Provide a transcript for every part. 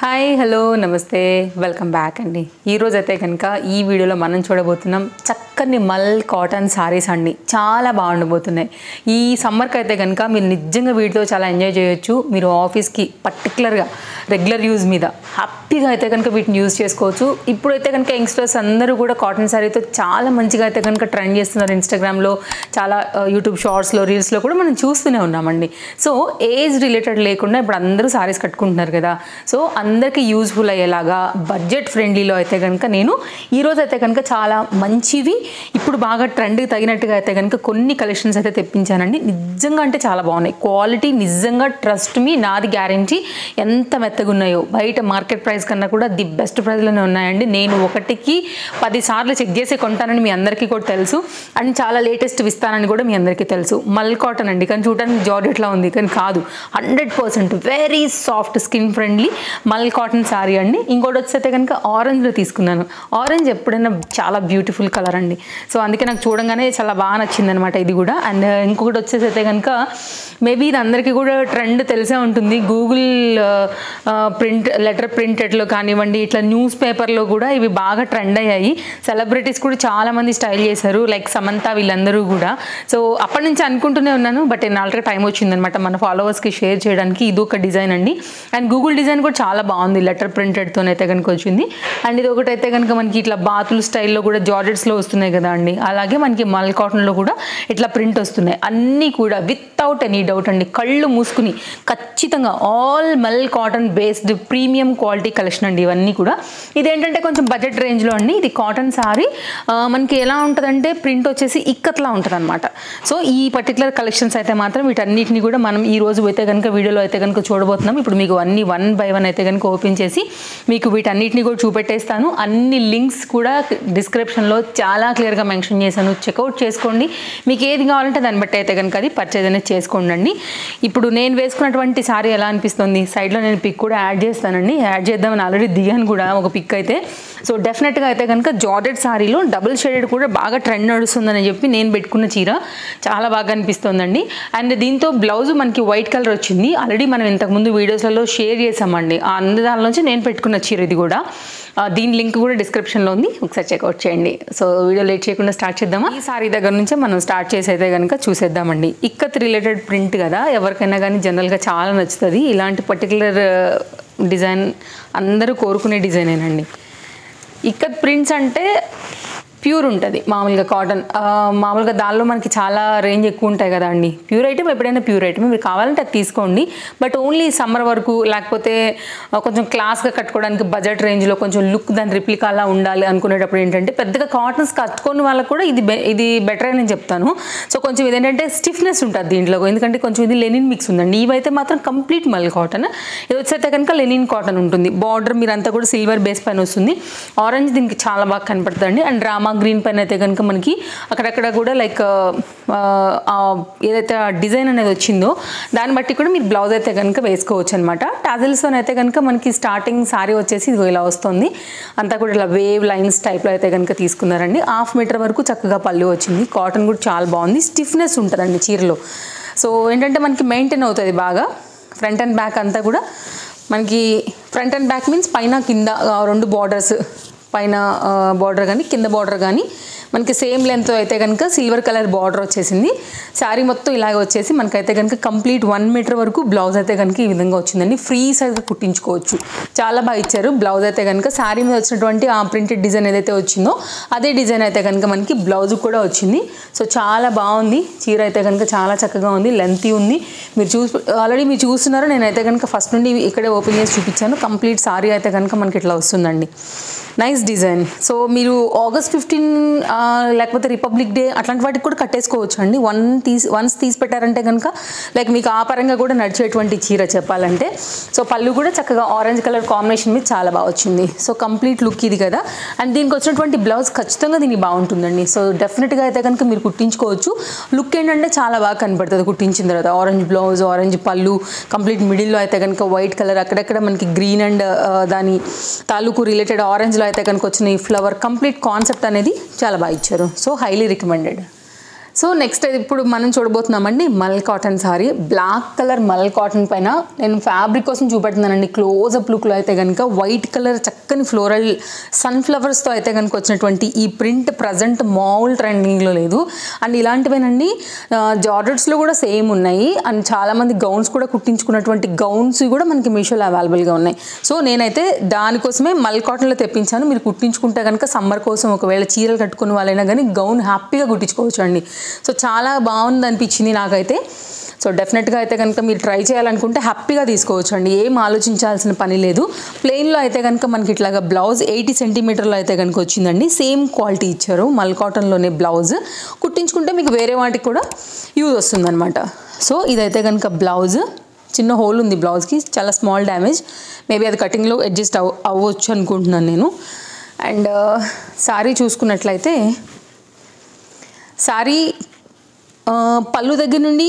Hi hello నమస్తే welcome back అండి. ఈరోజు అయితే కనుక ఈ వీడియోలో మనం చూడబోతున్నాం చక్కని మల్ కాటన్ సారీస్ అండి. చాలా బాగుండబోతున్నాయి. ఈ సమ్మర్కి అయితే కనుక మీరు నిజంగా వీటితో చాలా ఎంజాయ్ చేయొచ్చు. మీరు ఆఫీస్కి పర్టికులర్గా రెగ్యులర్ యూజ్ మీద హ్యాపీగా అయితే కనుక వీటిని యూజ్ చేసుకోవచ్చు. ఇప్పుడైతే కనుక యంగ్స్టర్స్ అందరూ కూడా కాటన్ సారీతో చాలా మంచిగా అయితే కనుక ట్రెండ్ చేస్తున్నారు. ఇన్స్టాగ్రామ్లో చాలా యూట్యూబ్ షార్ట్స్లో రీల్స్లో కూడా మనం చూస్తూనే ఉన్నామండి. సో ఏజ్ రిలేటెడ్ లేకుండా ఇప్పుడు అందరూ సారీస్ కట్టుకుంటున్నారు కదా. సో అందరికీ యూజ్ఫుల్ అయ్యేలాగా బడ్జెట్ ఫ్రెండ్లీలో అయితే కనుక నేను ఈరోజు అయితే కనుక చాలా మంచివి ఇప్పుడు బాగా ట్రెండ్కి తగినట్టుగా అయితే కనుక కొన్ని కలెక్షన్స్ అయితే తెప్పించానండి. నిజంగా అంటే చాలా బాగున్నాయి. క్వాలిటీ నిజంగా ట్రస్ట్ మీ, నాది గ్యారెంటీ. ఎంత మెత్తగా ఉన్నాయో బయట మార్కెట్ ప్రైస్ కన్నా కూడా ది బెస్ట్ ప్రైస్లోనే ఉన్నాయండి. నేను ఒకటికి 10 సార్లు చెక్ చేసి కొంటానని మీ అందరికీ కూడా తెలుసు. అండ్ చాలా లేటెస్ట్ ఇస్తానని కూడా మీ అందరికీ తెలుసు. మల్ కాటన్ అండి, కానీ చూడడానికి జార్జెట్లా ఉంది కానీ కాదు. 100% వెరీ సాఫ్ట్ స్కిన్ ఫ్రెండ్లీ మల్ కాటన్ సారీ అండి. ఇంకోటి వచ్చేస్తే కనుక ఆరెంజ్లో తీసుకున్నాను. ఆరెంజ్ ఎప్పుడైనా చాలా బ్యూటిఫుల్ కలర్ అండి. సో అందుకే నాకు చూడంగానే చాలా బాగా నచ్చింది అనమాట ఇది కూడా. అండ్ ఇంకొకటి వచ్చేసైతే కనుక మేబీ ఇది అందరికీ కూడా ట్రెండ్ తెలిసే ఉంటుంది. గూగుల్ లెటర్ ప్రింటెడ్లో కానివ్వండి, ఇట్లా న్యూస్ పేపర్లో కూడా ఇవి బాగా ట్రెండ్ అయ్యాయి. సెలబ్రిటీస్ కూడా చాలామంది స్టైల్ చేశారు, లైక్ సమంత వీళ్ళందరూ కూడా. సో అప్పటి నుంచి అనుకుంటూనే ఉన్నాను, బట్ ఆల్రెడీ టైం వచ్చిందనమాట మన ఫాలోవర్స్కి షేర్ చేయడానికి. ఇది ఒక డిజైన్ అండి. అండ్ గూగుల్ డిజైన్ కూడా చాలా బాగుంది, లెటర్ ప్రింటెడ్తోనైతే కనుక వచ్చింది. అండ్ ఇది ఒకటైతే కనుక మనకి ఇట్లా బాతులు స్టైల్లో కూడా జార్జెట్స్లో వస్తున్నాయి కదా అండి, అలాగే మనకి మల్ కాటన్లో కూడా ఇట్లా ప్రింట్ వస్తున్నాయి. అన్నీ కూడా వితౌట్ ఎనీ డౌట్ అండి, కళ్ళు మూసుకుని ఖచ్చితంగా ఆల్ మల్ cotton based premium quality collection అండి ఇవన్నీ కూడా. ఇదేంటంటే కొంచెం బడ్జెట్ రేంజ్లో అండి. ఇది కాటన్ సారీ మనకి ఎలా ఉంటుందంటే ప్రింట్ వచ్చేసి ఇక్కత్లా ఉంటుంది అనమాట. సో ఈ పర్టికులర్ కలెక్షన్స్ అయితే మాత్రం వీటన్నిటిని కూడా మనం ఈ రోజు అయితే కనుక వీడియోలో అయితే కనుక చూడబోతున్నాం. ఇప్పుడు మీకు అన్ని 1 by 1 అయితే కనుక ఓపెన్ చేసి మీకు వీటన్నిటిని కూడా చూపెట్టేస్తాను. అన్ని లింక్స్ కూడా డిస్క్రిప్షన్లో చాలా క్లియర్గా మెన్షన్ చేశాను, చెక్అవుట్ చేసుకోండి. మీకు ఏది కావాలంటే దాన్ని బట్టి అయితే కనుక అది పర్చేజ్ అనేది చేసుకోండి. ఇప్పుడు నేను వేసుకున్నటువంటి సారీ ఎలా అనిపిస్తుంది, సైడ్లో నేను పిక్ కూడా యాడ్ చేస్తానండి. యాడ్ చేద్దామని ఆల్రెడీ దిగాను కూడా ఒక పిక్ అయితే. సో డెఫినెట్గా అయితే కనుక జార్జెట్ సారీలో డబుల్ షేడెడ్ కూడా బాగా ట్రెండ్ నడుస్తుందని చెప్పి నేను పెట్టుకున్న చీర చాలా బాగా అనిపిస్తుందండి. అండ్ దీంతో బ్లౌజ్ మనకి వైట్ కలర్ వచ్చింది. ఆల్రెడీ మనం ఇంతకుముందు వీడియోస్లలో షేర్ చేసామండి. ఆ దాని నుంచి నేను పెట్టుకున్న చీర ఇది కూడా. దీని లింక్ కూడా డిస్క్రిప్షన్లో ఉంది, ఒకసారి చెక్అవుట్ చేయండి. సో వీడియో లేట్ చేయకుండా స్టార్ట్ చేద్దామా. ఈ సారీ దగ్గర నుంచే మనం స్టార్ట్ చేసి అయితే కనుక చూసేద్దామండి. ఇక్కత్ రిలేటెడ్ ప్రింట్ కదా, ఎవరికైనా కానీ జనరల్గా చాలా నచ్చుతుంది. ఇలాంటి పర్టికులర్ డిజైన్ అందరూ కోరుకునే డిజైనేనండి. ఇక్కత్ ప్రింట్స్ అంటే ప్యూర్ ఉంటుంది మామూలుగా కాటన్. మామూలుగా దానిలో మనకి చాలా రేంజ్ ఎక్కువ ఉంటాయి కదా అండి. ప్యూర్ ఐటమ్ ఎప్పుడైనా ప్యూర్ ఐటమ్ మీరు కావాలంటే అది తీసుకోండి. బట్ ఓన్లీ సమ్మర్ వరకు, లేకపోతే కొంచెం క్లాస్గా కట్టుకోవడానికి బడ్జెట్ రేంజ్లో కొంచెం లుక్ దాని రిప్లికాలా ఉండాలి అనుకునేటప్పుడు ఏంటంటే పెద్దగా కాటన్స్ కట్టుకోని వాళ్ళకు కూడా ఇది బెటర్ అని నేను చెప్తాను. సో కొంచెం ఇదేంటంటే స్టిఫ్నెస్ ఉంటుంది దీంట్లో, ఎందుకంటే కొంచెం ఇది లెనిన్ మిక్స్ ఉందండి. ఇవైతే మాత్రం కంప్లీట్ మల్ కాటన్. ఇది వచ్చేస్తే కనుక లెనిన్ కాటన్ ఉంటుంది. బార్డర్ మీరంతా కూడా సిల్వర్ బేస్ పైన వస్తుంది. ఆరెంజ్ దీనికి చాలా బాగా కనపడుతుంది. అండ్ రామా గ్రీన్ పైన అయితే కనుక మనకి అక్కడక్కడ కూడా లైక్ ఏదైతే డిజైన్ అనేది వచ్చిందో దాన్ని బట్టి కూడా మీరు బ్లౌజ్ అయితే కనుక వేసుకోవచ్చు అనమాట. టాజిల్స్తో అయితే కనుక మనకి స్టార్టింగ్ సారీ వచ్చేసి ఇది ఇలా వస్తుంది. అంతా కూడా ఇలా వేవ్ లైన్స్ టైప్లో అయితే కనుక తీసుకున్నారండి. 1/2 మీటర్ వరకు చక్కగా పళ్ళు వచ్చింది. కాటన్ కూడా చాలా బాగుంది, స్టిఫ్నెస్ ఉంటుందండి చీరలో. సో ఏంటంటే మనకి మెయింటైన్ అవుతుంది బాగా. ఫ్రంట్ అండ్ బ్యాక్ అంతా కూడా మనకి ఫ్రంట్ అండ్ బ్యాక్ మీన్స్ పైన కింద 2 బార్డర్స్, పైన బార్డర్ కానీ కింద బార్డర్ కానీ మనకి సేమ్ లెంత్ అయితే కనుక సిల్వర్ కలర్ బార్డర్ వచ్చేసింది. శారీ మొత్తం ఇలాగ వచ్చేసి మనకైతే కనుక కంప్లీట్ 1 మీటర్ వరకు బ్లౌజ్ అయితే కనుక ఈ విధంగా వచ్చిందండి. ఫ్రీ సైజ్గా కుట్టించుకోవచ్చు, చాలా బాగా ఇచ్చారు. బ్లౌజ్ అయితే కనుక శారీ మీద వచ్చినటువంటి ఆ ప్రింటెడ్ డిజైన్ ఏదైతే వచ్చిందో అదే డిజైన్ అయితే కనుక మనకి బ్లౌజ్ కూడా వచ్చింది. సో చాలా బాగుంది చీర అయితే కనుక, చాలా చక్కగా ఉంది, లెంతీ ఉంది. ఆల్రెడీ మీరు చూస్తున్నారు. నేనైతే కనుక ఫస్ట్ నుండి ఇక్కడే ఓపెన్ చేసి చూపించాను. కంప్లీట్ సారీ అయితే కనుక మనకి ఇట్లా వస్తుందండి. Nice design. సో మీరు August 15 లేకపోతే రిపబ్లిక్ డే అట్లాంటి వాటికి కూడా కట్టేసుకోవచ్చు అండి. వన్స్ తీసి పెట్టారంటే కనుక లైక్ మీకు ఆ పరంగా కూడా నడిచేటువంటి చీర చెప్పాలంటే. సో పళ్ళు కూడా చక్కగా ఆరెంజ్ కలర్ కాంబినేషన్ మీద చాలా బాగా వచ్చింది. సో కంప్లీట్ లుక్ ఇది కదా. అండ్ దీనికి వచ్చినటువంటి బ్లౌజ్ ఖచ్చితంగా దీనికి బాగుంటుందండి. సో డెఫినెట్గా అయితే కనుక మీరు కుట్టించుకోవచ్చు. లుక్ ఏంటంటే చాలా బాగా కనపడుతుంది కుట్టించిన తర్వాత. ఆరెంజ్ బ్లౌజ్, ఆరెంజ్ పళ్ళు, కంప్లీట్ మిడిల్లో అయితే కనుక వైట్ కలర్, అక్కడెక్కడ మనకి గ్రీన్ అండ్ దాని తాలూకు రిలేటెడ్ ఆరెంజ్లో అయితే కనుక వచ్చిన ఈ ఫ్లవర్ కంప్లీట్ కాన్సెప్ట్ అనేది చాలా బాగా ఇచ్చారు. So highly recommended. So next ఇప్పుడు మనం చూడబోతున్నామండి మల్ కాటన్ సారీ. బ్లాక్ కలర్ మల్ కాటన్ పైన నేను ఫ్యాబ్రిక్ కోసం చూపెడుతున్నానండి. క్లోజప్ లుక్లో అయితే కనుక వైట్ కలర్ చక్కని ఫ్లోరల్ సన్ఫ్లవర్స్తో అయితే కనుక వచ్చినటువంటి ఈ ప్రింట్ ప్రజెంట్ మామూలు ట్రెండింగ్లో లేదు. అండ్ ఇలాంటివేనండి జార్జెట్స్లో కూడా సేమ్ ఉన్నాయి. అండ్ చాలామంది గౌన్స్ కూడా కుట్టించుకున్నటువంటి గౌన్స్ కూడా మనకి మీషోలో అవైలబుల్గా ఉన్నాయి. సో నేనైతే దానికోసమే మల్ కాటన్లో తెప్పించాను. మీరు కుట్టించుకుంటే కనుక సమ్మర్ కోసం ఒకవేళ చీరలు కట్టుకున్న వాళ్ళైనా కానీ గౌన్ హ్యాపీగా కుట్టించుకోవచ్చు అండి. సో చాలా బాగుంది అనిపించింది నాకైతే. సో డెఫినెట్గా అయితే కనుక మీరు ట్రై చేయాలనుకుంటే హ్యాపీగా తీసుకోవచ్చు అండి. ఏం ఆలోచించాల్సిన పని లేదు. ప్లెయిన్లో అయితే కనుక మనకి ఇట్లాగా బ్లౌజ్ 80 సెంటీమీటర్లో అయితే కనుక వచ్చిందండి. సేమ్ క్వాలిటీ ఇచ్చారు మల్ కాటన్లోనే బ్లౌజ్. కుట్టించుకుంటే మీకు వేరే వాటికి కూడా యూజ్ వస్తుందన్నమాట. సో ఇదైతే కనుక బ్లౌజ్. చిన్న హోల్ ఉంది బ్లౌజ్కి, చాలా స్మాల్ డ్యామేజ్. మేబీ అది కటింగ్లో అడ్జస్ట్ అవ్వచ్చు అనుకుంటున్నాను నేను. అండ్ శారీ చూసుకున్నట్లయితే శారీ పళ్ళు దగ్గర నుండి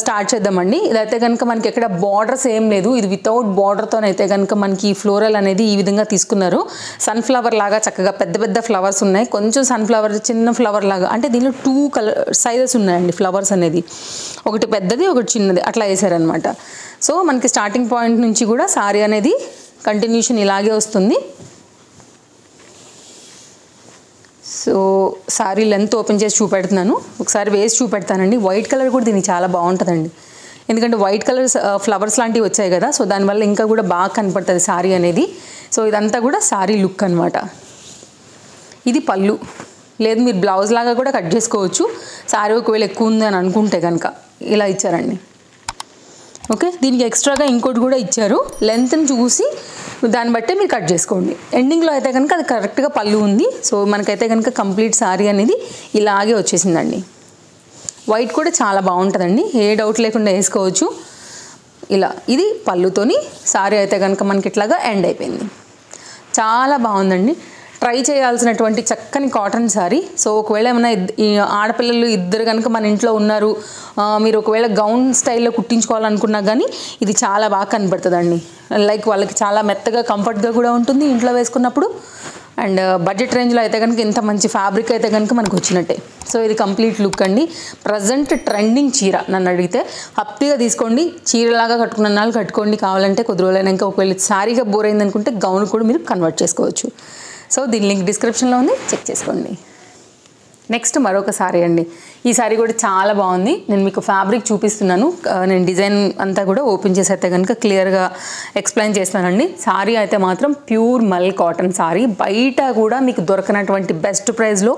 స్టార్ట్ చేద్దామండి. ఇదైతే కనుక మనకి ఎక్కడ బార్డర్స్ ఏం లేదు. ఇది వితౌట్ బార్డర్తోనైతే కనుక మనకి ఫ్లోరల్ అనేది ఈ విధంగా తీసుకున్నారు. సన్ఫ్లవర్ లాగా చక్కగా పెద్ద పెద్ద ఫ్లవర్స్ ఉన్నాయి. కొంచెం సన్ఫ్లవర్ చిన్న ఫ్లవర్ లాగా, అంటే దీనిలో 2 కలర్ సైజెస్ ఉన్నాయండి ఫ్లవర్స్ అనేది. ఒకటి పెద్దది ఒకటి చిన్నది అట్లా వేసారనమాట. సో మనకి స్టార్టింగ్ పాయింట్ నుంచి కూడా శారీ అనేది కంటిన్యూషన్ ఇలాగే వస్తుంది. సో శారీ లెంత్ ఓపెన్ చేసి చూపెడుతున్నాను, ఒకసారి వేసి చూపెడతానండి. వైట్ కలర్ కూడా దీనికి చాలా బాగుంటుందండి, ఎందుకంటే వైట్ కలర్ ఫ్లవర్స్ లాంటివి వచ్చాయి కదా. సో దానివల్ల ఇంకా కూడా బాగా కనపడుతుంది శారీ అనేది. సో ఇదంతా కూడా శారీ లుక్ అనమాట. ఇది పళ్ళు. లేదు మీరు బ్లౌజ్ లాగా కూడా కట్ చేసుకోవచ్చు. శారీ ఒకవేళ ఎక్కువ ఉంది అని అనుకుంటే కనుక ఇలా ఇచ్చారండి. ఓకే, దీనికి ఎక్స్ట్రాగా ఇంకోటి కూడా ఇచ్చారు. లెంత్ని చూసి దాన్ని బట్టే మీరు కట్ చేసుకోండి. ఎండింగ్లో అయితే కనుక అది కరెక్ట్గా పళ్ళు ఉంది. సో మనకైతే కనుక కంప్లీట్ శారీ అనేది ఇలాగే వచ్చేసిందండి. వైట్ కూడా చాలా బాగుంటుందండి, ఏ డౌట్ లేకుండా వేసుకోవచ్చు. ఇలా ఇది పళ్ళుతోని శారీ అయితే కనుక మనకి ఇట్లాగా ఎండ్ అయిపోయింది. చాలా బాగుందండి. ట్రై చేయాల్సినటువంటి చక్కని కాటన్ శారీ. సో ఒకవేళ ఏమైనా ఆడపిల్లలు ఇద్దరు కనుక మన ఇంట్లో ఉన్నారు, మీరు ఒకవేళ గౌన్ స్టైల్లో కుట్టించుకోవాలనుకున్నా కానీ ఇది చాలా బాగా కనబడుతుందండి. లైక్ వాళ్ళకి చాలా మెత్తగా కంఫర్ట్గా కూడా ఉంటుంది ఇంట్లో వేసుకున్నప్పుడు. అండ్ బడ్జెట్ రేంజ్లో అయితే కనుక ఇంత మంచి ఫ్యాబ్రిక్ అయితే కనుక మనకు వచ్చినట్టే. సో ఇది కంప్లీట్ లుక్ అండి. ప్రజెంట్ ట్రెండింగ్ చీర నన్ను అడిగితే హ్యాపీగా తీసుకోండి. చీరలాగా కట్టుకున్న నాళ్ళు కట్టుకోండి, కావాలంటే కొద్ది రోజులైనాక ఒకవేళ శారీగా బోర్ అయింది అనుకుంటే గౌన్ కూడా మీరు కన్వర్ట్ చేసుకోవచ్చు. సో దీని లింక్ డిస్క్రిప్షన్లో ఉంది, చెక్ చేసుకోండి. నెక్స్ట్ మరొక శారీ అండి. ఈ శారీ కూడా చాలా బాగుంది. నేను మీకు ఫ్యాబ్రిక్ చూపిస్తున్నాను, నేను డిజైన్ అంతా కూడా ఓపెన్ చేసి అయితే కనుక క్లియర్గా ఎక్స్ప్లెయిన్ చేస్తానండి. శారీ అయితే మాత్రం ప్యూర్ మల్ కాటన్ శారీ. బయట కూడా మీకు దొరకనటువంటి బెస్ట్ ప్రైస్లో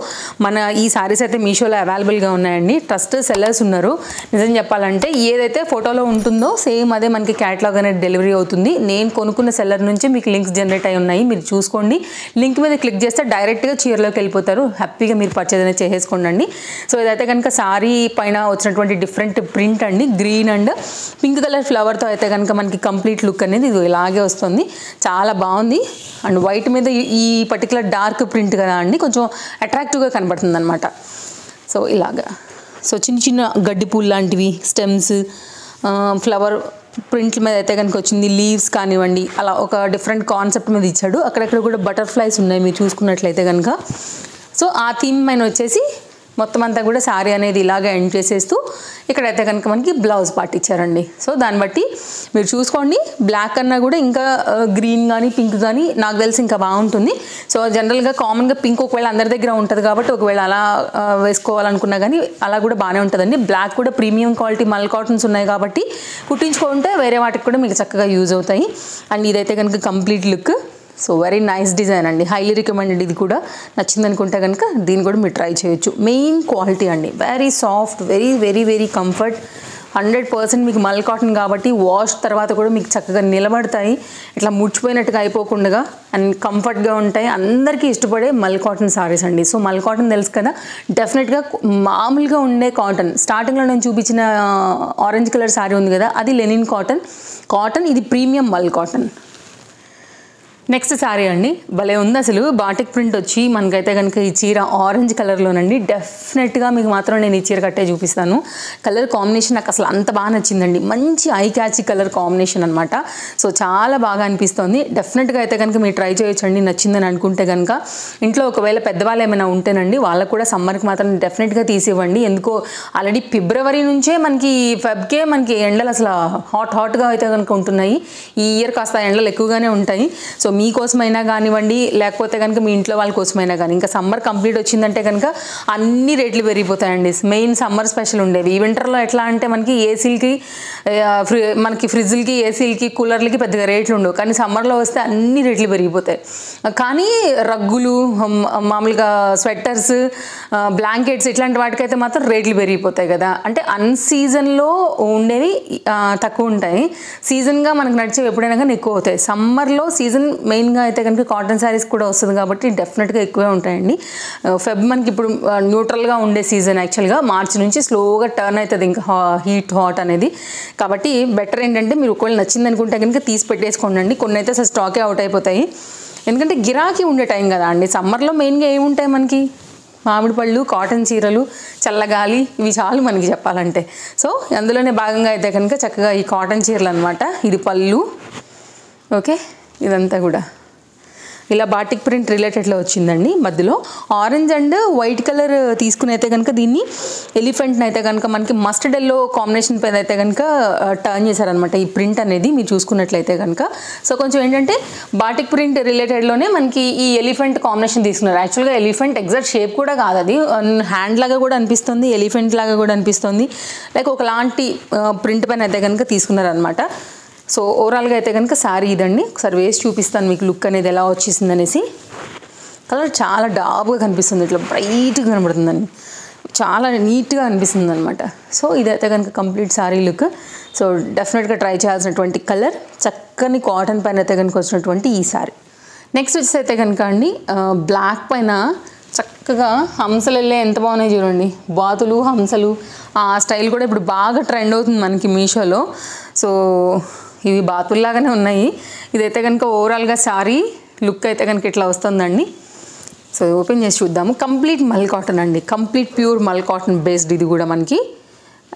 మన ఈ శారీస్ అయితే మీషోలో అవైలబుల్గా ఉన్నాయండి. ట్రస్ట్ సెల్లర్స్ ఉన్నారు. నిజం చెప్పాలంటే ఏదైతే ఫోటోలో ఉంటుందో సేమ్ అదే మనకి క్యాటలాగ్ అనేది డెలివరీ అవుతుంది. నేను కొనుక్కున్న సెల్లర్ నుంచి మీకు లింక్స్ జనరేట్ అయి ఉన్నాయి, మీరు చూసుకోండి. లింక్ మీద క్లిక్ చేస్తే డైరెక్ట్గా చీరలోకి వెళ్ళిపోతారు. హ్యాపీగా మీరు పర్చేజ్ అనేది చేసేసుకోండి. సో ఇదైతే కనుక శారీ పైన వచ్చినటువంటి డిఫరెంట్ ప్రింట్ అండి. గ్రీన్ అండ్ పింక్ కలర్ ఫ్లవర్తో అయితే కనుక మనకి కంప్లీట్ లుక్ అనేది ఇది ఇలాగే వస్తుంది. చాలా బాగుంది. అండ్ వైట్ మీద ఈ పర్టికులర్ డార్క్ ప్రింట్ కదా అండి, కొంచెం అట్రాక్టివ్గా కనబడుతుంది అనమాట. సో ఇలాగా సో చిన్న చిన్న గడ్డి పూలు లాంటివి స్టెమ్స్ ఫ్లవర్ ప్రింట్ల మీద అయితే కనుక వచ్చింది. లీవ్స్ కానివ్వండి, అలా ఒక డిఫరెంట్ కాన్సెప్ట్ మీద ఇచ్చాడు. అక్కడక్కడ కూడా బటర్ఫ్లైస్ ఉన్నాయి మీరు చూసుకున్నట్లయితే కనుక. సో ఆ థీమ్ పైన వచ్చేసి మొత్తం అంతా కూడా శారీ అనేది ఇలాగే ఎండ్ చేసేస్తూ ఇక్కడైతే కనుక మనకి బ్లౌజ్ పార్ట్ ఇచ్చారండి. సో దాన్ని బట్టి మీరు చూసుకోండి. బ్లాక్ అన్నా కూడా ఇంకా గ్రీన్ కానీ పింక్ కానీ నాకు తెలిసి ఇంకా బాగుంటుంది. సో జనరల్గా కామన్గా పింక్ ఒకవేళ అందరి దగ్గర ఉంటుంది కాబట్టి ఒకవేళ అలా వేసుకోవాలనుకున్నా కానీ అలా కూడా బాగానే ఉంటుందండి. బ్లాక్ కూడా ప్రీమియం క్వాలిటీ మల్ కాటన్స్ ఉన్నాయి కాబట్టి కుట్టించుకుంటే వేరే వాటికి కూడా మీకు చక్కగా యూజ్ అవుతాయి. అండ్ ఇదైతే కనుక complete look. So very nice design అండి, హైలీ రికమెండెడ్. ఇది కూడా నచ్చింది అనుకుంటే కనుక దీన్ని కూడా మీరు ట్రై చేయొచ్చు. మెయిన్ క్వాలిటీ అండి, very soft, very very very comfort. 100% మీకు మల్ కాటన్ కాబట్టి వాష్ తర్వాత కూడా మీకు చక్కగా నిలబడతాయి, ఇట్లా ముడిచిపోయినట్టుగా అయిపోకుండా అండ్ కంఫర్ట్గా ఉంటాయి. అందరికీ ఇష్టపడే మల్ కాటన్ సారీస్ అండి. సో మల్ కాటన్ తెలుసు కదా, డెఫినెట్గా మామూలుగా ఉండే కాటన్. స్టార్టింగ్లో నేను చూపించిన ఆరెంజ్ కలర్ సారీ ఉంది కదా, అది లెనిన్ కాటన్. ఇది ప్రీమియం మల్ కాటన్. నెక్స్ట్ సారీ అండి, భలే ఉంది అసలు. బాటిక్ ప్రింట్ వచ్చి మనకైతే కనుక ఈ చీర ఆరెంజ్ కలర్లోనండి. డెఫినెట్గా మీకు మాత్రం నేను ఈ చీర కట్టే చూపిస్తాను. కలర్ కాంబినేషన్ నాకు అసలు అంత బాగా నచ్చిందండి. మంచి ఐ క్యాచీ కలర్ కాంబినేషన్ అనమాట. సో చాలా బాగా అనిపిస్తుంది. డెఫినెట్గా అయితే కనుక మీరు ట్రై చేయొచ్చండి నచ్చిందని అనుకుంటే కనుక. ఇంట్లో ఒకవేళ పెద్దవాళ్ళు ఏమైనా ఉంటేనండి వాళ్ళకు కూడా సమ్మర్కి మాత్రం డెఫినెట్గా తీసివ్వండి. ఎందుకో ఆల్రెడీ ఫిబ్రవరి నుంచే మనకి ఫెబ్కే మనకి ఎండలు అసలు హాట్గా అయితే కనుక ఉంటున్నాయి. ఈ ఇయర్ కాస్త ఎండలు ఎక్కువగానే ఉంటాయి. సో మీకోసమైనా కానివ్వండి, లేకపోతే కనుక మీ ఇంట్లో వాళ్ళ కోసమైనా కానీ, ఇంకా సమ్మర్ కంప్లీట్ వచ్చిందంటే కనుక అన్ని రేట్లు పెరిగిపోతాయండి. మెయిన్ సమ్మర్ స్పెషల్ ఉండేవి. ఈ వింటర్లో ఎట్లా అంటే మనకి ఏసీలకి, మనకి ఫ్రిడ్జ్లకి, ఏసీలకి, కూలర్లకి పెద్దగా రేట్లు ఉండవు. కానీ సమ్మర్లో వస్తే అన్ని రేట్లు పెరిగిపోతాయి. కానీ రగ్గులు, మామూలుగా స్వెట్టర్స్, బ్లాంకెట్స్ ఇట్లాంటి వాటికైతే మాత్రం రేట్లు పెరిగిపోతాయి కదా. అంటే అన్సీజన్లో ఉండేవి తక్కువ ఉంటాయి, సీజన్గా మనకు నడిచేవి ఎప్పుడైనా కానీ ఎక్కువ అవుతాయి. సమ్మర్లో సీజన్ మెయిన్గా అయితే కనుక కాటన్ శారీస్ కూడా వస్తుంది కాబట్టి డెఫినెట్గా ఎక్కువే ఉంటాయండి. ఫెబ్ మనకి ఇప్పుడు న్యూట్రల్గా ఉండే సీజన్. యాక్చువల్గా మార్చి నుంచి స్లోగా టర్న్ అవుతుంది ఇంకా హాట్ అనేది. కాబట్టి బెటర్ ఏంటంటే మీరు ఒకవేళ నచ్చింది అనుకుంటే కనుక తీసి పెట్టేసుకోండి. కొన్ని అయితే అసలు స్టాకే అవుట్ అయిపోతాయి. ఎందుకంటే గిరాకీ ఉండే టైం కదా అండి. సమ్మర్లో మెయిన్గా ఏముంటాయి మనకి, మామిడి పళ్ళు, కాటన్ చీరలు, చల్లగాలి, ఇవి చాలు మనకి చెప్పాలంటే. సో అందులోనే భాగంగా అయితే కనుక చక్కగా ఈ కాటన్ చీరలు అనమాట. ఇది పళ్ళు, ఓకే, ఇదంతా కూడా ఇలా బాటిక్ ప్రింట్ రిలేటెడ్లో వచ్చిందండి. మధ్యలో ఆరెంజ్ అండ్ వైట్ కలర్ తీసుకుని అయితే కనుక దీన్ని ఎలిఫెంట్ని అయితే కనుక మనకి మస్టర్డ్ ఎల్లో కాంబినేషన్ పైన అయితే కనుక టర్న్ చేశారనమాట ఈ ప్రింట్ అనేది మీరు చూసుకున్నట్లయితే కనుక. సో కొంచెం ఏంటంటే బాటిక్ ప్రింట్ రిలేటెడ్లోనే మనకి ఈ ఎలిఫెంట్ కాంబినేషన్ తీసుకున్నారు. యాక్చువల్గా ఎలిఫెంట్ ఎగ్జాక్ట్ షేప్ కూడా కాదు, అది హ్యాండ్ లాగా కూడా అనిపిస్తుంది, ఎలిఫెంట్ లాగా కూడా అనిపిస్తుంది. లైక్ ఒకలాంటి ప్రింట్ పైన అయితే కనుక తీసుకున్నారనమాట. సో ఓవరాల్గా అయితే కనుక శారీ ఇదండి. ఒకసారి వేసి చూపిస్తాను మీకు లుక్ అనేది ఎలా వచ్చేసింది అనేసి. కలర్ చాలా డార్క్గా కనిపిస్తుంది, ఇట్లా బ్రైట్గా కనబడుతుందండి, చాలా నీట్గా అనిపిస్తుంది అనమాట. సో ఇదైతే కనుక కంప్లీట్ శారీ లుక్. సో డెఫినెట్గా ట్రై చేయాల్సినటువంటి కలర్, చక్కని కాటన్ పైన అయితే కనుక వచ్చినటువంటి ఈ శారీ. నెక్స్ట్ వచ్చేసి అయితే కనుక అండి బ్లాక్ పైన చక్కగా హంసలు వెళ్ళే ఎంత బాగున్నాయి చూడండి. బాతులు, హంసలు, ఆ స్టైల్ కూడా ఇప్పుడు బాగా ట్రెండ్ అవుతుంది మనకి మీషోలో. సో ఇవి బాతుల్లాగానే ఉన్నాయి. ఇదైతే కనుక ఓవరాల్గా శారీ లుక్ అయితే కనుక ఇట్లా వస్తుందండి. సో ఓపెన్ చేసి చూద్దాము. కంప్లీట్ మల్ కాటన్ అండి, కంప్లీట్ ప్యూర్ మల్ కాటన్ బేస్డ్ ఇది కూడా మనకి.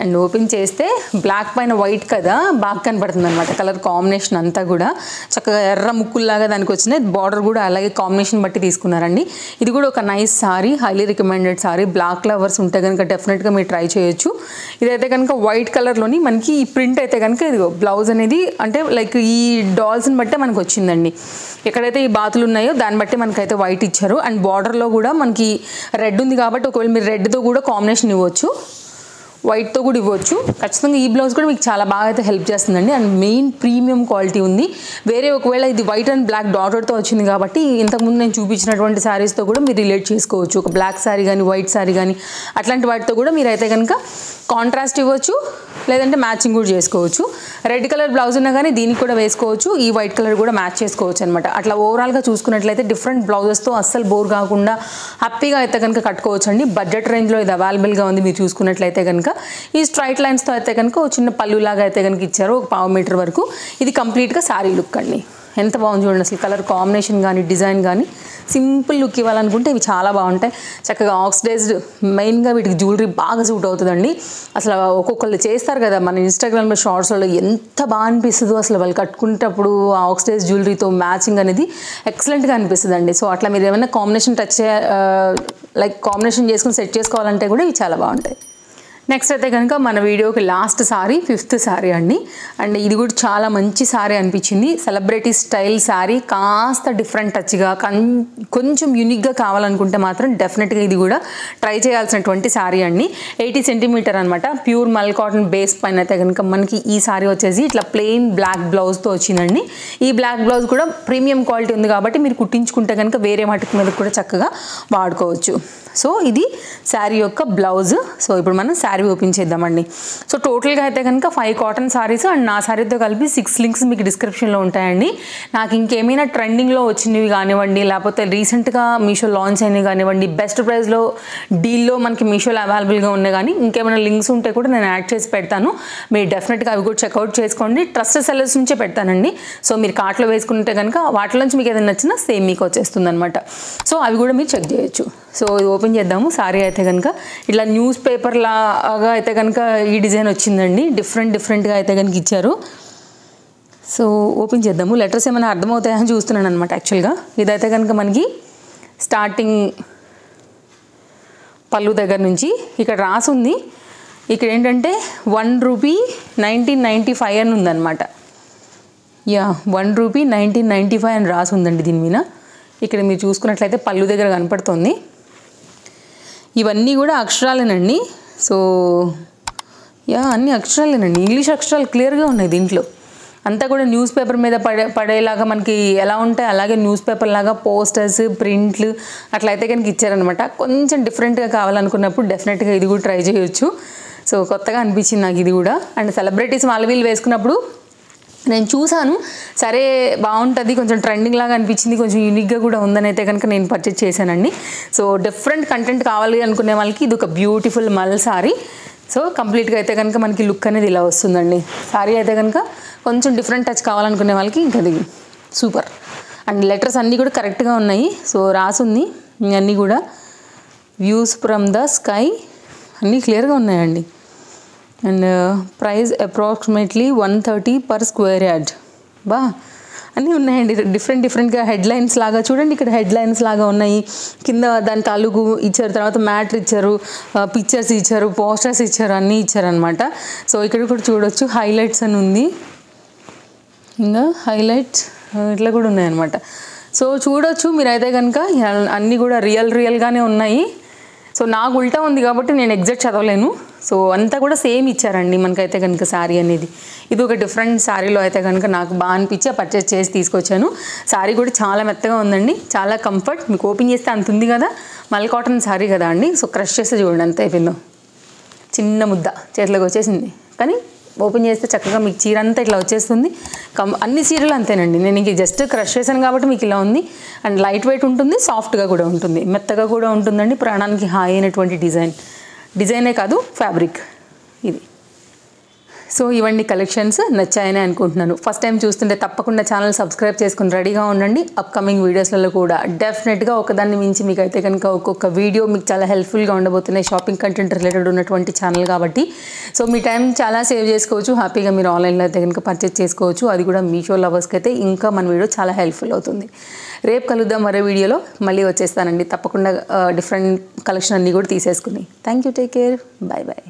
అండ్ ఓపెన్ చేస్తే బ్లాక్ పైన వైట్ కదా బాగా కనపడుతుంది అనమాట. కలర్ కాంబినేషన్ అంతా కూడా చక్కగా ఎర్ర ముక్కుల్లాగా దానికి వచ్చినాయి. బార్డర్ కూడా అలాగే కాంబినేషన్ బట్టి తీసుకున్నారండి. ఇది కూడా ఒక nice sari, highly recommended sari. Black lovers ఉంటే కనుక డెఫినెట్గా మీరు ట్రై చేయొచ్చు. ఇదైతే కనుక వైట్ కలర్లోని మనకి ఈ ప్రింట్ అయితే కనుక ఇదిగో బ్లౌజ్ అనేది అంటే లైక్ ఈ డాల్స్ని బట్టే మనకు వచ్చిందండి. ఎక్కడైతే ఈ బాతులు ఉన్నాయో దాన్ని బట్టి మనకైతే వైట్ ఇచ్చారు. అండ్ బార్డర్లో కూడా మనకి రెడ్ ఉంది కాబట్టి ఒకవేళ మీరు రెడ్తో కూడా కాంబినేషన్ ఇవ్వచ్చు, వైట్తో కూడా ఇవ్వచ్చు. ఖచ్చితంగా ఈ బ్లౌజ్ కూడా మీకు చాలా బాగా అయితే హెల్ప్ చేస్తుందండి. అండ్ మెయిన్ ప్రీమియం క్వాలిటీ ఉంది. వేరే ఒకవేళ ఇది వైట్ అండ్ బ్లాక్ డాటర్తో వచ్చింది కాబట్టి ఇంతకుముందు నేను చూపించినటువంటి శారీస్తో కూడా మీరు రిలేట్ చేసుకోవచ్చు. ఒక బ్లాక్ శారీ కానీ, వైట్ శారీ కానీ అట్లాంటి వాటితో కూడా మీరు అయితే కనుక కాంట్రాస్ట్ ఇవ్వచ్చు, లేదంటే మ్యాచింగ్ కూడా చేసుకోవచ్చు. రెడ్ కలర్ బ్లౌజ్ ఉన్నా కానీ దీనికి కూడా వేసుకోవచ్చు, ఈ వైట్ కలర్ కూడా మ్యాచ్ చేసుకోవచ్చు అనమాట. అట్లా ఓవరాల్గా చూసుకున్నట్లయితే డిఫరెంట్ బ్లౌజెస్తో అస్సలు బోర్ కాకుండా హ్యాపీగా అయితే కనుక కట్టుకోవచ్చు అండి. బడ్జెట్ రేంజ్లో ఇది అవైలబుల్గా ఉంది. మీరు చూసుకున్నట్లయితే కనుక ఈ స్ట్రైట్ లైన్స్తో అయితే కనుక చిన్న పళ్ళులాగా అయితే కనుక ఇచ్చారు, ఒక 1/2 మీటర్ వరకు. ఇది కంప్లీట్గా శారీ లుక్ అండి. ఎంత బాగుంది చూడండి అసలు. కలర్ కాంబినేషన్ కానీ, డిజైన్ కానీ సింపుల్ లుక్ ఇవ్వాలనుకుంటే ఇవి చాలా బాగుంటాయి. చక్కగా ఆక్సిడైజ్డ్, మెయిన్గా వీటికి జ్యువెలరీ బాగా సూట్ అవుతుందండి. అసలు ఒక్కొక్కళ్ళు చేస్తారు కదా మన ఇన్స్టాగ్రామ్లో షార్ట్స్లో, ఎంత బాగా అనిపిస్తుందో అసలు వాళ్ళు కట్టుకునేటప్పుడు ఆ ఆక్సిడైజ్ జ్యువెలరీతో మ్యాచింగ్ అనేది ఎక్సలెంట్గా అనిపిస్తుందండి. సో అట్లా మీరు ఏమైనా కాంబినేషన్ లైక్ కాంబినేషన్ చేసుకుని సెట్ చేసుకోవాలంటే కూడా ఇవి చాలా బాగుంటాయి. నెక్స్ట్ అయితే కనుక మన వీడియోకి లాస్ట్ సారీ, 5th సారీ అండి. అండ్ ఇది కూడా చాలా మంచి సారీ అనిపించింది. సెలబ్రిటీ స్టైల్ సారీ, కాస్త డిఫరెంట్ టచ్గా కొంచెం యూనిక్గా కావాలనుకుంటే మాత్రం డెఫినెట్గా ఇది కూడా ట్రై చేయాల్సినటువంటి సారీ అండి. 80 సెంటీమీటర్ అనమాట. ప్యూర్ మల్ కాటన్ బేస్ పైన అయితే కనుక మనకి ఈ సారీ వచ్చేసి ఇట్లా ప్లెయిన్ బ్లాక్ బ్లౌజ్తో వచ్చిందండి. ఈ బ్లాక్ బ్లౌజ్ కూడా ప్రీమియం క్వాలిటీ ఉంది కాబట్టి మీరు కుట్టించుకుంటే కనుక వేరే వాటికి మీద కూడా చక్కగా వాడుకోవచ్చు. సో ఇది శారీ యొక్క బ్లౌజ్. సో ఇప్పుడు మనం శారీ శారీ ఓపెన్ చేద్దామండి. సో టోటల్గా అయితే కనుక 5 కాటన్ శారీస్ అండ్ నా శారీతో కలిపి 6 లింక్స్ మీకు డిస్క్రిప్షన్లో ఉంటాయండి. నాకు ఇంకేమైనా ట్రెండింగ్లో వచ్చినవి కానివ్వండి, లేకపోతే రీసెంట్గా మీషో లాంచ్ అయినవి కానివ్వండి, బెస్ట్ ప్రైస్లో డీల్లో మనకి మీషోలో అవైలబుల్గా ఉన్నాయి కానీ ఇంకేమైనా లింక్స్ ఉంటే కూడా నేను యాడ్ చేసి పెడతాను. మీరు డెఫినెట్గా అవి కూడా చెక్అవుట్ చేసుకోండి. ట్రస్టెడ్ సెల్లర్స్ నుంచే పెడతానండి. సో మీరు కార్ట్లో వేసుకుంటే కనుక వాటిలోంచి మీకు ఏదైనా నచ్చినా సేమ్ మీకు వచ్చేస్తుంది అనమాట. సో అవి కూడా మీరు చెక్ చేయొచ్చు. సో ఇది ఓపెన్ చేద్దాము. సారీ అయితే కనుక ఇట్లా న్యూస్ పేపర్ లాగా అయితే కనుక ఈ డిజైన్ వచ్చిందండి. డిఫరెంట్గా అయితే కనుక ఇచ్చారు. సో ఓపెన్ చేద్దాము. లెటర్స్ ఏమైనా అర్థమవుతాయని చూస్తున్నాను అనమాట. యాక్చువల్గా ఇదైతే కనుక మనకి స్టార్టింగ్ పళ్ళు దగ్గర నుంచి ఇక్కడ రాసుంది. ఇక్కడ ఏంటంటే ₹1 1995 అని ఉందన్నమాట. యా ₹1 1995 అని రాసి ఉందండి దీని మీద. ఇక్కడ మీరు చూసుకున్నట్లయితే పళ్ళు దగ్గర కనపడుతుంది. ఇవన్నీ కూడా అక్షరాలేనండి. సో యా అన్ని అక్షరాలేనండి. ఇంగ్లీష్ అక్షరాలు క్లియర్గా ఉన్నాయి దీంట్లో. అంతా కూడా న్యూస్ పేపర్ మీద పడేలాగా మనకి ఎలా ఉంటాయి అలాగే న్యూస్ పేపర్ లాగా పోస్టర్స్, ప్రింట్లు అట్లయితే కనుక ఇచ్చారనమాట. కొంచెం డిఫరెంట్గా కావాలనుకున్నప్పుడు డెఫినెట్గా ఇది కూడా ట్రై చేయొచ్చు. సో కొత్తగా అనిపించింది నాకు ఇది కూడా. అండ్ సెలబ్రిటీస్ వీళ్ళు వేసుకున్నప్పుడు నేను చూసాను, సరే బాగుంటుంది, కొంచెం ట్రెండింగ్ లాగా అనిపించింది, కొంచెం యూనిక్గా కూడా ఉందని అయితే కనుక నేను పర్చేజ్ చేశానండి. సో డిఫరెంట్ కంటెంట్ కావాలి అనుకునే వాళ్ళకి ఇది ఒక బ్యూటిఫుల్ మల్ సారీ. సో కంప్లీట్గా అయితే కనుక మనకి లుక్ అనేది ఇలా వస్తుందండి. సారీ అయితే కనుక కొంచెం డిఫరెంట్ టచ్ కావాలనుకునే వాళ్ళకి ఇంకా అది సూపర్. అండ్ లెటర్స్ అన్నీ కూడా కరెక్ట్గా ఉన్నాయి. సో రాసుంది అన్నీ కూడా వ్యూస్ ఫ్రమ్ ద స్కై అన్నీ క్లియర్గా ఉన్నాయండి. And price approximately 130 per square yard. అన్నీ ఉన్నాయండి. డిఫరెంట్గా హెడ్లైన్స్ లాగా చూడండి. ఇక్కడ హెడ్లైన్స్ లాగా ఉన్నాయి. కింద దాని తాలూకు ఇచ్చారు, తర్వాత మ్యాటర్ ఇచ్చారు, పిక్చర్స్ ఇచ్చారు, పోస్టర్స్ ఇచ్చారు, అన్నీ ఇచ్చారనమాట. సో ఇక్కడ కూడా చూడొచ్చు హైలైట్స్ అని ఉంది. ఇంకా హైలైట్స్ ఇట్లా కూడా ఉన్నాయన్నమాట. సో చూడొచ్చు మీరైతే కనుక అన్నీ కూడా రియల్గానే ఉన్నాయి. సో నాకు ఉల్టా ఉంది కాబట్టి నేను ఎగ్జాక్ట్ చదవలేను. సో అంతా కూడా సేమ్ ఇచ్చారండి మనకైతే కనుక శారీ అనేది. ఇది ఒక డిఫరెంట్ శారీలో అయితే కనుక నాకు బాగా అనిపించి పర్చేస్ చేసి తీసుకొచ్చాను. శారీ కూడా చాలా మెత్తగా ఉందండి, చాలా కంఫర్ట్. మీకు ఓపెన్ చేస్తే అంత ఉంది కదా, మల్ కాటన్ శారీ కదా అండి. సో క్రష్ చేస్తే చూడండి అంత అయిపోయిందో, చిన్న ముద్ద చేతిలోకి వచ్చేసింది. కానీ ఓపెన్ చేస్తే చక్కగా మీకు చీర అంతా ఇట్లా వచ్చేస్తుంది. అన్ని చీరలు అంతేనండి. నేను ఇంక జస్ట్ క్రష్ చేశాను కాబట్టి మీకు ఇలా ఉంది. అండ్ లైట్ వెయిట్ ఉంటుంది, సాఫ్ట్గా కూడా ఉంటుంది, మెత్తగా కూడా ఉంటుందండి. ప్రాణానికి హాయి అయినటువంటి డిజైనే కాదు ఫ్యాబ్రిక్ ఇది. సో ఇవన్నీ కలెక్షన్స్ నచ్చాయని అనుకుంటున్నాను. ఫస్ట్ టైం చూస్తుంటే తప్పకుండా ఛానల్ సబ్స్క్రైబ్ చేసుకుని రెడీగా ఉండండి. అప్కమింగ్ వీడియోస్లలో కూడా డెఫినెట్గా ఒకదాన్ని మించి మీకు అయితే కనుక ఒక్కొక్క వీడియో మీకు చాలా హెల్ప్ఫుల్గా ఉండబోతున్నాయి. షాపింగ్ కంటెంట్ రిలేటెడ్ ఉన్నటువంటి ఛానల్ కాబట్టి సో మీ టైం చాలా సేవ్ చేసుకోవచ్చు. హ్యాపీగా మీరు ఆన్లైన్లో అయితే కనుక పర్చేస్ చేసుకోవచ్చు. అది కూడా మీషో లవర్స్కి అయితే ఇంకా మన వీడియో చాలా హెల్ప్ఫుల్ అవుతుంది. రేపు కలుద్దాం మరో వీడియోలో. మళ్ళీ వచ్చేస్తానండి తప్పకుండా డిఫరెంట్ కలెక్షన్ అన్నీ కూడా తీసేసుకుని. Thank you, take care, bye bye.